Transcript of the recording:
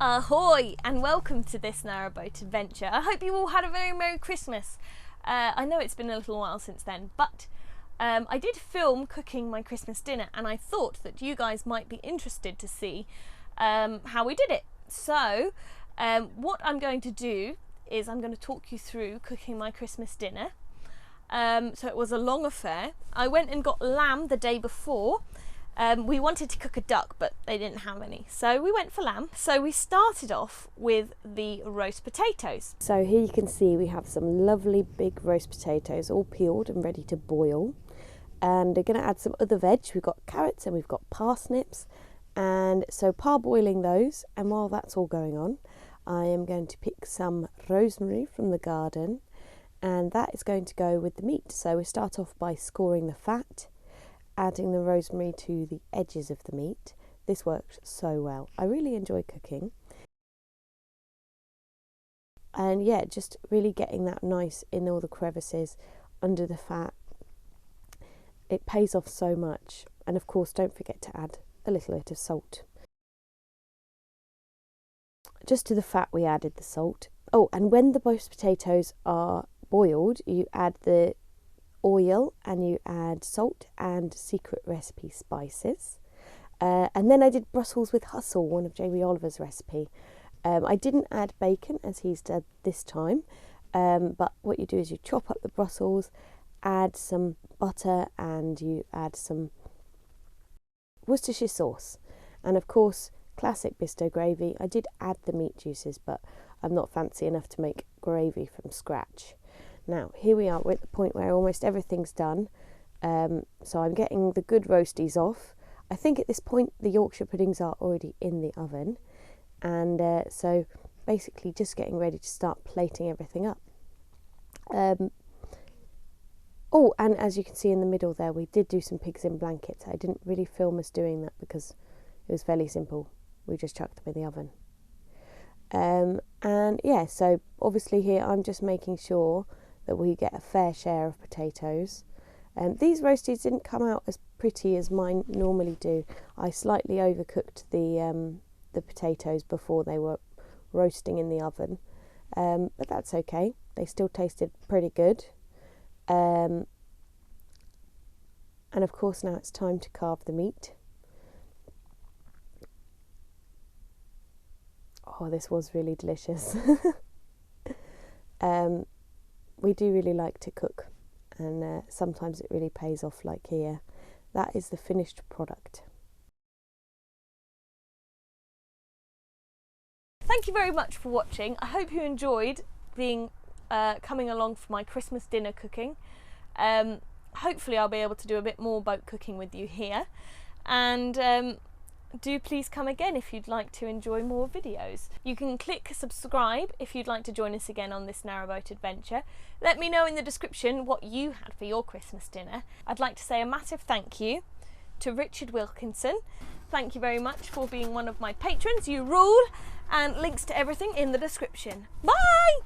Ahoy and welcome to this Narrowboat adventure. I hope you all had a very Merry Christmas. I know it's been a little while since then, but I did film cooking my Christmas dinner and I thought that you guys might be interested to see how we did it. So what I'm going to do is I'm going to talk you through cooking my Christmas dinner. So it was a long affair. I went and got lamb the day before. We wanted to cook a duck, but they didn't have any, so we went for lamb. So we started off with the roast potatoes. So here you can see we have some lovely big roast potatoes, all peeled and ready to boil. And we're going to add some other veg. We've got carrots and we've got parsnips. And so parboiling those, and while that's all going on, I am going to pick some rosemary from the garden, and that is going to go with the meat. So we start off by scoring the fat, adding the rosemary to the edges of the meat. This worked so well. I really enjoy cooking. And yeah, just really getting that nice in all the crevices under the fat. It pays off so much. And of course, don't forget to add a little bit of salt. Just to the fat we added the salt. Oh, and when the roast potatoes are boiled, you add the oil and you add salt and secret recipe spices. And then I did Brussels with Hustle, one of Jamie Oliver's recipe. I didn't add bacon as he's done this time, but what you do is you chop up the Brussels, add some butter, and you add some Worcestershire sauce, and of course classic Bisto gravy. I did add the meat juices, but I'm not fancy enough to make gravy from scratch. Now here we are, we're at the point where almost everything's done, so I'm getting the good roasties off. I think at this point the Yorkshire puddings are already in the oven, and so basically just getting ready to start plating everything up. Oh, and as you can see in the middle there, we did do some pigs in blankets. I didn't really film us doing that because it was fairly simple. We just chucked them in the oven. And yeah, so obviously here I'm just making sure that we get a fair share of potatoes. These roasties didn't come out as pretty as mine normally do. I slightly overcooked the potatoes before they were roasting in the oven, but that's okay. They still tasted pretty good. And of course now it's time to carve the meat. Oh, this was really delicious. We do really like to cook, and sometimes it really pays off, like here. That is the finished product. Thank you very much for watching. I hope you enjoyed being coming along for my Christmas dinner cooking. Hopefully I'll be able to do a bit more boat cooking with you here, and do please come again if you'd like to enjoy more videos. You can click subscribe if you'd like to join us again on this Narrowboat adventure. Let me know in the description what you had for your Christmas dinner. I'd like to say a massive thank you to Richard Wilkinson. Thank you very much for being one of my patrons. You rule, and links to everything in the description. Bye!